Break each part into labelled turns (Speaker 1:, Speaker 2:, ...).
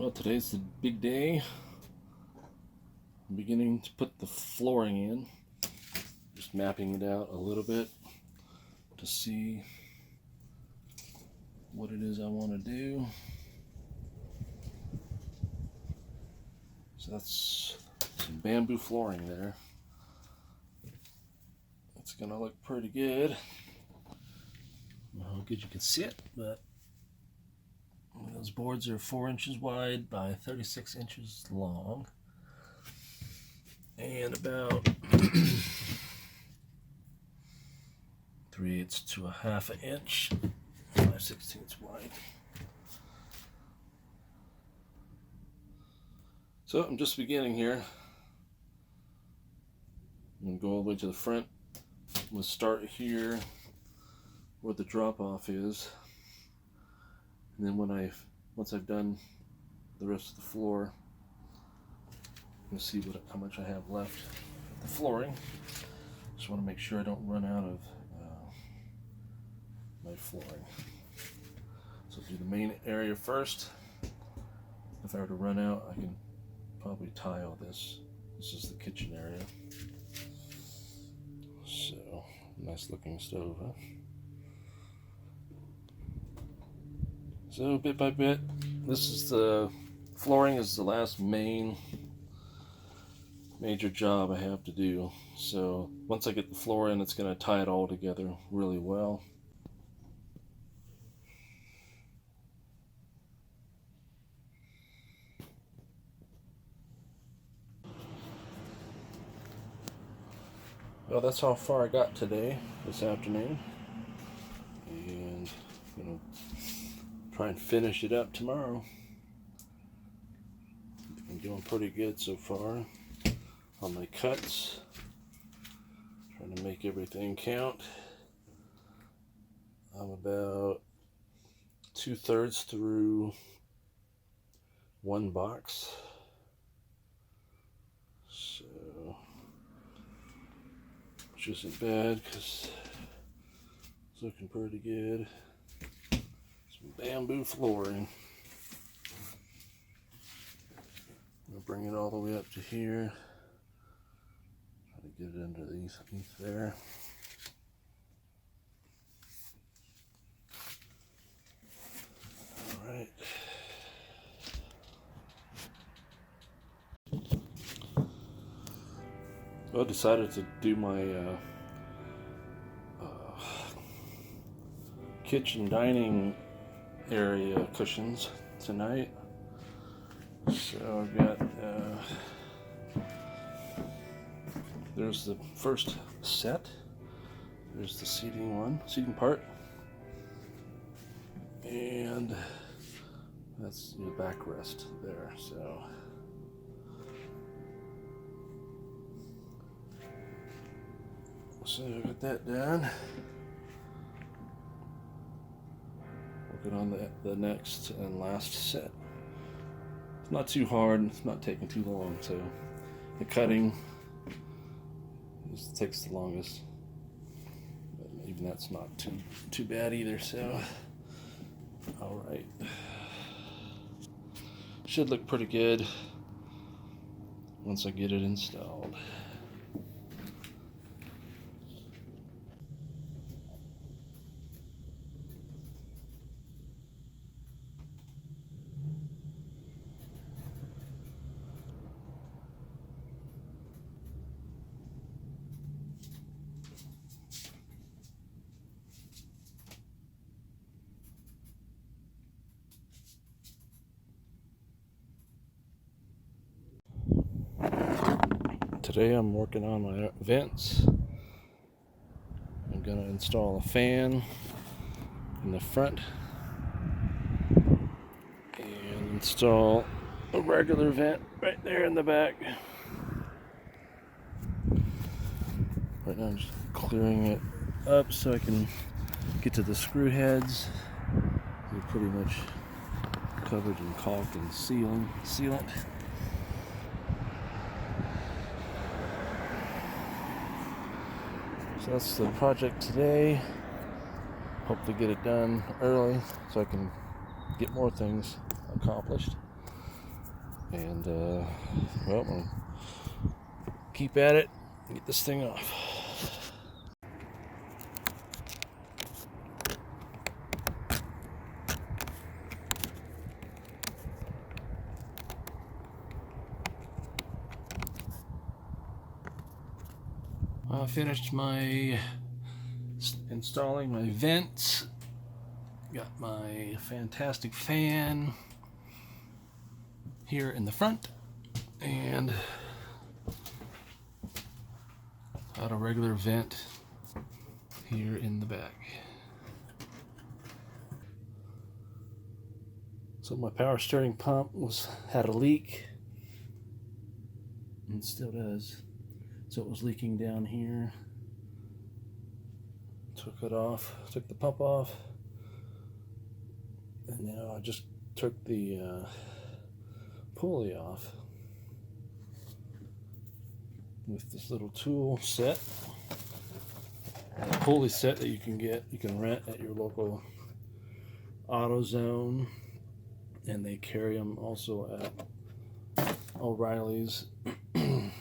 Speaker 1: Well, today's the big day. I'm beginning to put the flooring in. Just mapping it out a little bit to see what it is I want to do. So that's some bamboo flooring there. It's gonna look pretty good. I don't know how good you can see it, but those boards are 4 inches wide by 36 inches long and about 3/8 to a half an inch by 5/16 wide. So I'm just beginning here. I'm going to go all the way to the front. I'm going to start here where the drop off is, and then once I've done the rest of the floor, I'm going to see how much I have left of the flooring. Just want to make sure I don't run out of my flooring. So do the main area first. If I were to run out, I can probably tile this. This is the kitchen area. So, nice looking stove, huh? So bit by bit, flooring is the last major job I have to do. So once I get the floor in, it's going to tie it all together really well. Well, that's how far I got this afternoon, and I'm going to try and finish it up tomorrow. I'm doing pretty good so far on my cuts, trying to make everything count. I'm about 2/3 through one box, so which isn't bad because it's looking pretty good. Some bamboo flooring. I'm gonna bring it all the way up to here. Try to get it underneath there. All right. I decided to do my kitchen dining area cushions tonight. So I've got there's the first set. There's the seating part, and that's the backrest there. So I got that done. Working on the next and last set. It's not too hard, it's not taking too long, so the cutting takes the longest. But even that's not too bad either, so alright. Should look pretty good once I get it installed. Today I'm working on my vents. I'm going to install a fan in the front and install a regular vent right there in the back. Right now I'm just clearing it up so I can get to the screw heads. They're pretty much covered in caulk and sealant. So that's the project today. Hope to get it done early so I can get more things accomplished. And well, I'll keep at it and get this thing off. I finished my installing my vents. Got my fantastic fan here in the front, and got a regular vent here in the back. So my power steering pump had a leak, and still does. So it was leaking down here. Took it off, took the pump off, and now I just took the pulley off with this little tool set. A pulley set that you can rent at your local AutoZone, and they carry them also at O'Reilly's and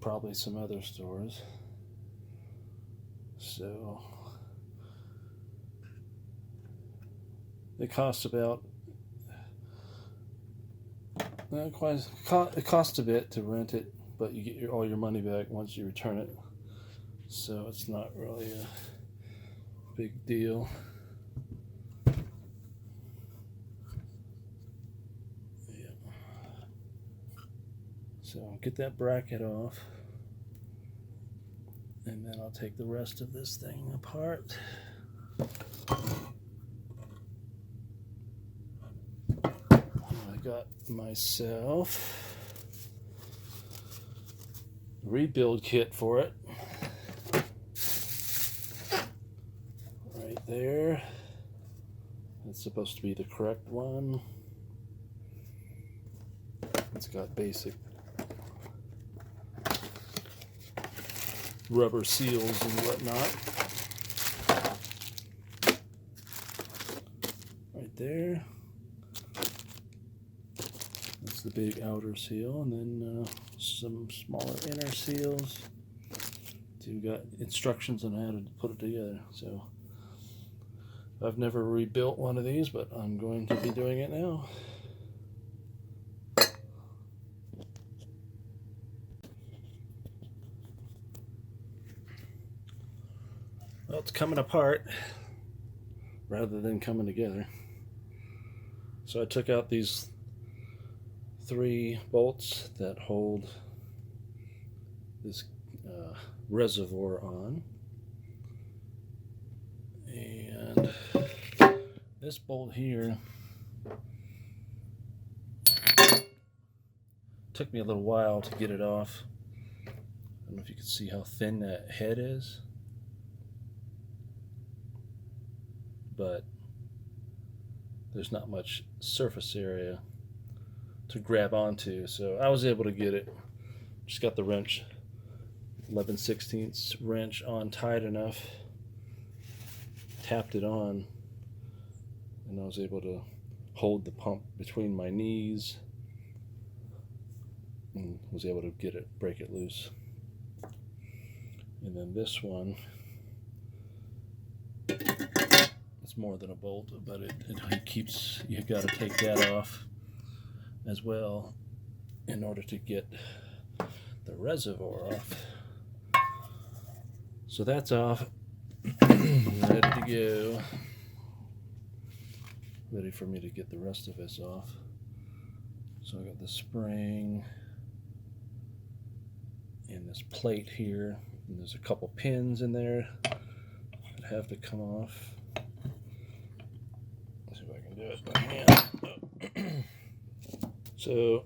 Speaker 1: probably some other stores. So it costs about it costs a bit to rent it, but you get all your money back once you return it. So it's not really a big deal. Yeah. So I'll get that bracket off, and then I'll take the rest of this thing apart. I got myself a rebuild kit for it. Right there. That's supposed to be the correct one. It's got basic rubber seals and whatnot. Right there. That's the big outer seal, and then some smaller inner seals. So you've got instructions on how to put it together. So I've never rebuilt one of these, but I'm going to be doing it now. Well, it's coming apart rather than coming together. So I took out these 3 bolts that hold this reservoir on, and this bolt here took me a little while to get it off. I don't know if you can see how thin that head is, but there's not much surface area to grab onto, so I was able to get it. Just got the wrench, 11/16 wrench on tight enough, tapped it on, and I was able to hold the pump between my knees and was able to break it loose. And then this one, it's more than a bolt, but it keeps, you got to take that off as well in order to get the reservoir off. So that's off, ready to go, ready for me to get the rest of this off. So I got the spring and this plate here, and there's a couple pins in there that have to come off. Let's see if I can do it by hand. So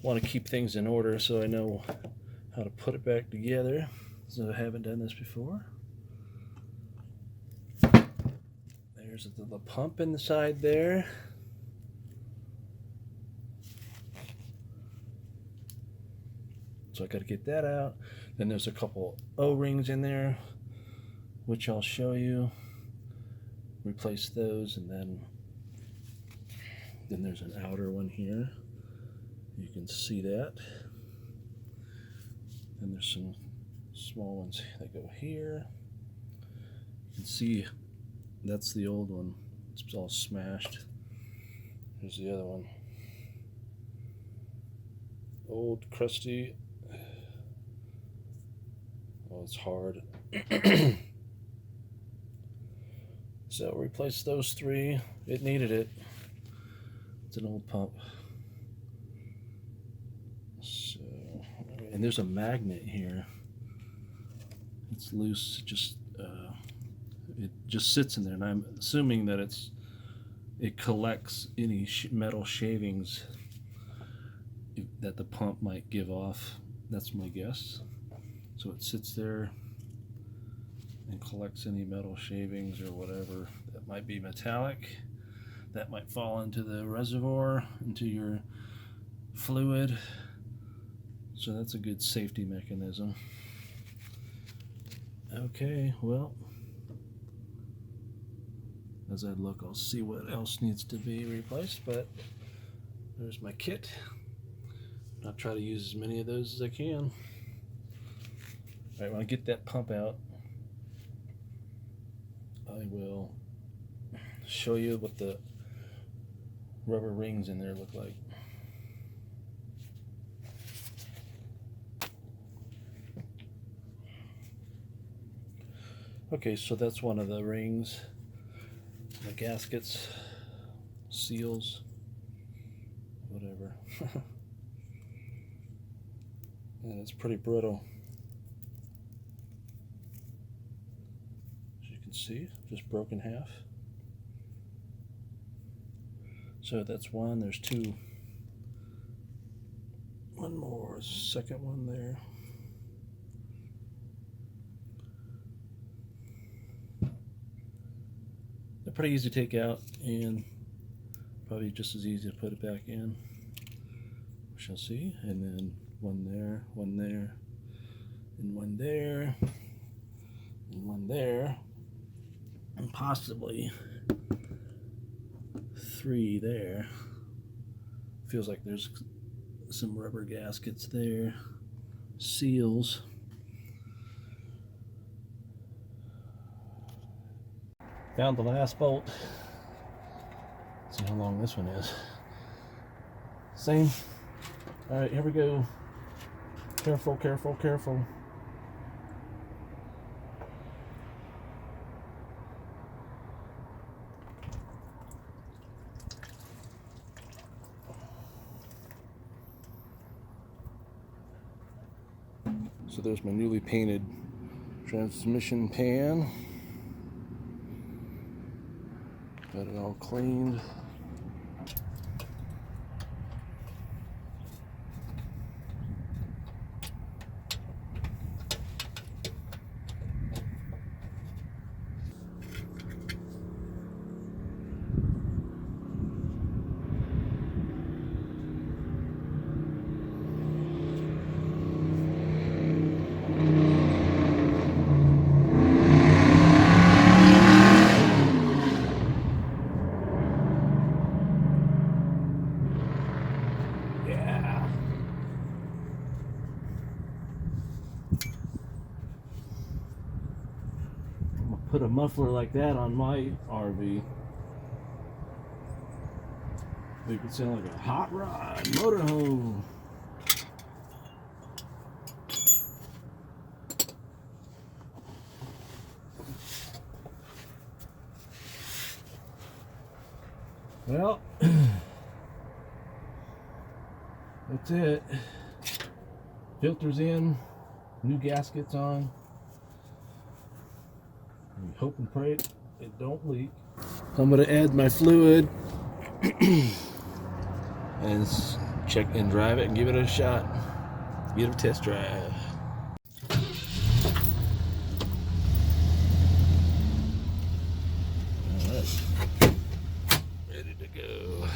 Speaker 1: want to keep things in order so I know how to put it back together, so I haven't done this before. There's the pump in the side there. So I got to get that out. Then there's a couple O-rings in there, which I'll show you. Replace those, and then Then there's an outer one here. You can see that. And there's some small ones that go here. You can see that's the old one. It's all smashed. Here's the other one. Old, crusty. Oh, it's hard. So replace those three. It needed it. It's an old pump. So, and there's a magnet here. It's loose. It just sits in there, and I'm assuming that it collects any metal shavings that the pump might give off. That's my guess. So it sits there and collects any metal shavings or whatever that might be metallic, that might fall into the reservoir, into your fluid. So that's a good safety mechanism. Okay, well, as I look, I'll see what else needs to be replaced, but there's my kit. I'll try to use as many of those as I can. All right, when I get that pump out, I will show you what the rubber rings in there look like. Okay, so that's one of the rings, the gaskets, seals, whatever. And it's pretty brittle. As you can see, just broke in half. So that's one, there's two. One more, second one there. They're pretty easy to take out and probably just as easy to put it back in. We shall see. And then one there, and one there, and one there, and possibly three there. Feels like there's some rubber gaskets there, seals. Found the last bolt. See how long this one is. Same. All right, here we go. Careful, careful, careful. So there's my newly painted transmission pan. Got it all cleaned. Put a muffler like that on my RV. Make it sound like a hot rod motorhome. Well, that's it. Filters in, new gaskets on. We hope and pray it don't leak. I'm going to add my fluid and check and drive it and give it a shot. Get a test drive. All right, ready to go.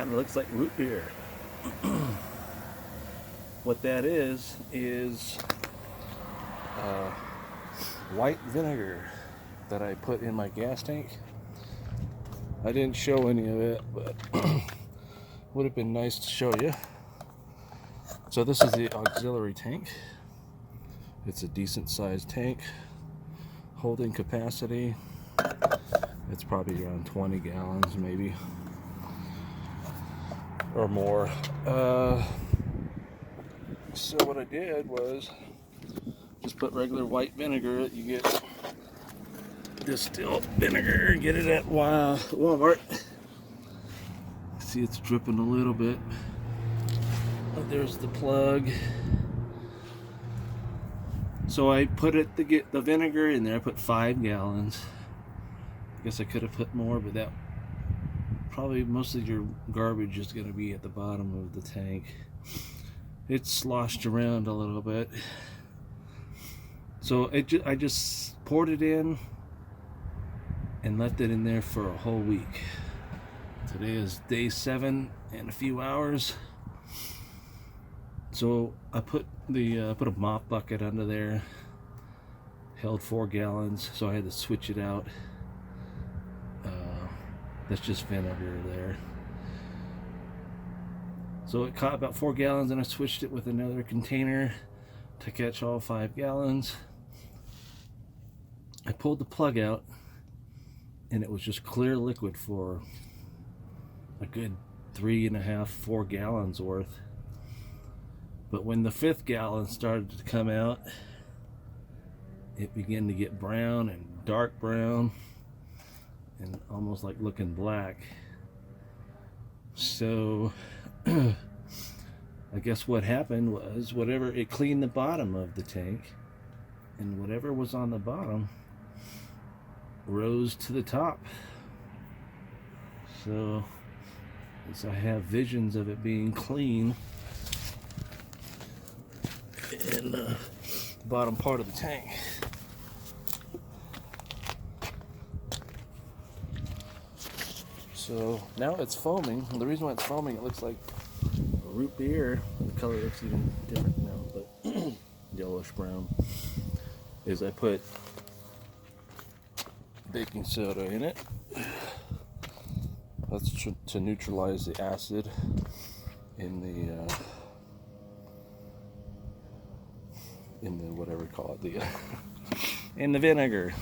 Speaker 1: kind of looks like root beer. What that is white vinegar that I put in my gas tank. I didn't show any of it, but would have been nice to show you. So this is the auxiliary tank. It's a decent sized tank, holding capacity. It's probably around 20 gallons maybe, or more. So what I did was just put regular white vinegar. You get distilled vinegar, get it at Walmart. See, it's dripping a little bit. Oh, there's the plug. So I put it to get the vinegar in there. I put 5 gallons. I guess I could have put more, but that probably most of your garbage is going to be at the bottom of the tank. It's sloshed around a little bit. So I just poured it in and left it in there for a whole week. Today is day 7 and a few hours. So I put a mop bucket under there, held 4 gallons, so I had to switch it out. That's just vinegar there. So it caught about 4 gallons, and I switched it with another container to catch all 5 gallons. I pulled the plug out, and it was just clear liquid for a good 3.5, 4 gallons worth. But when the 5th gallon started to come out, it began to get brown and dark brown and almost like looking black. So I guess what happened was it cleaned the bottom of the tank, and whatever was on the bottom rose to the top. So as I have visions of it being clean in the bottom part of the tank. So now it's foaming. The reason why it's foaming, it looks like root beer. The color looks even different now, but yellowish brown. Is I put baking soda in it. That's to neutralize the acid in the whatever you call it, in the vinegar.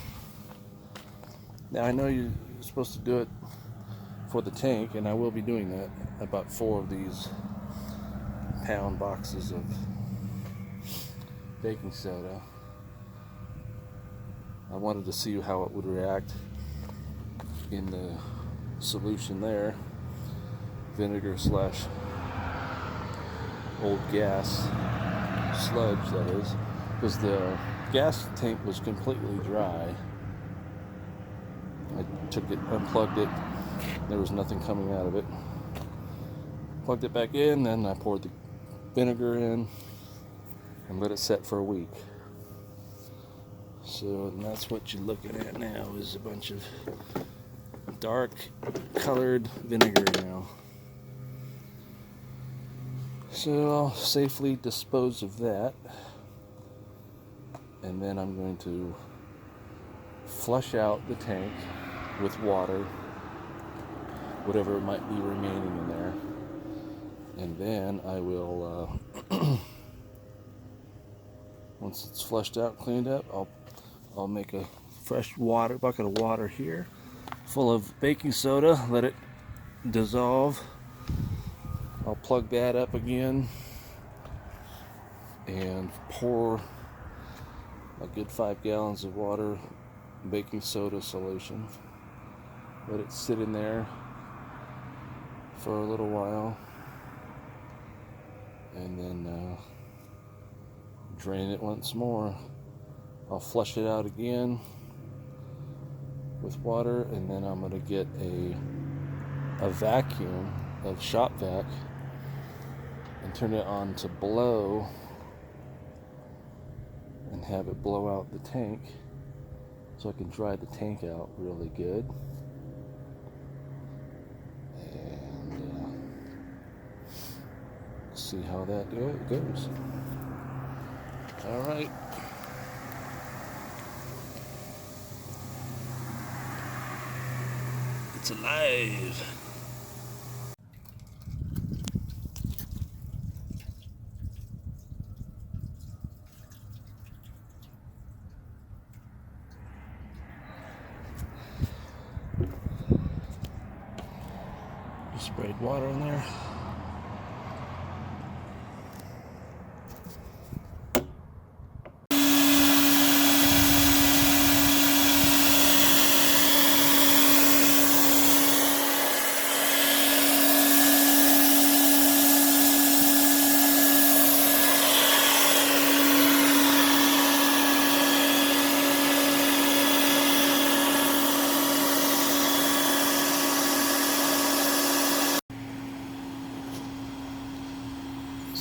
Speaker 1: Now I know you're supposed to do it for the tank, and I will be doing that. I bought 4 of these pound boxes of baking soda. I wanted to see how it would react in the solution there, vinegar slash old gas sludge, that is, because the gas tank was completely dry. I took it, unplugged it, there was nothing coming out of it. Plugged it back in, then I poured the vinegar in and let it set for a week. So that's what you're looking at now, is a bunch of dark colored vinegar now. So I'll safely dispose of that, and then I'm going to flush out the tank with water, whatever might be remaining in there, and then I will once it's flushed out, cleaned up, I'll make a fresh bucket of water here full of baking soda, let it dissolve. I'll plug that up again and pour a good 5 gallons of water, baking soda solution. Let it sit in there for a little while, and then drain it once more. I'll flush it out again with water, and then I'm going to get a vacuum, a shop vac, and turn it on to blow and have it blow out the tank so I can dry the tank out really good. And see how that goes. All right. It's alive. Just sprayed water in there.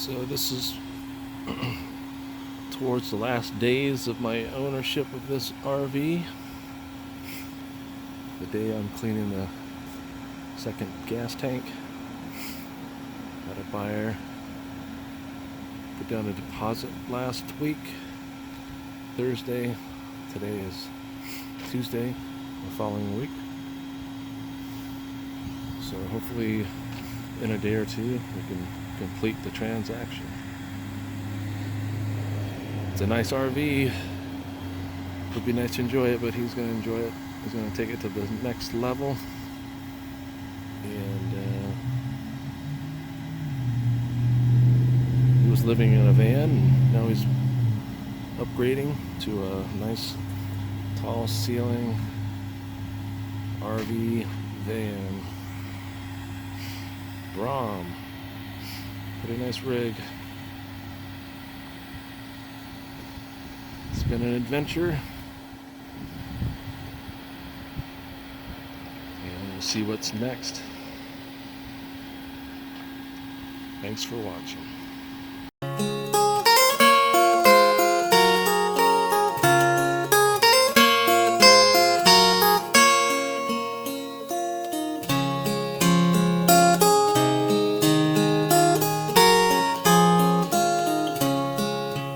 Speaker 1: So this is towards the last days of my ownership of this RV. The day I'm cleaning the second gas tank. Got a buyer. Put down a deposit last week, Thursday. Today is Tuesday, the following week. So hopefully in a day or two we can complete the transaction. It's a nice RV. Would be nice to enjoy it, but he's going to enjoy it. He's going to take it to the next level. And he was living in a van, and now he's upgrading to a nice tall ceiling RV van. Brougham. Pretty nice rig. It's been an adventure. And we'll see what's next. Thanks for watching.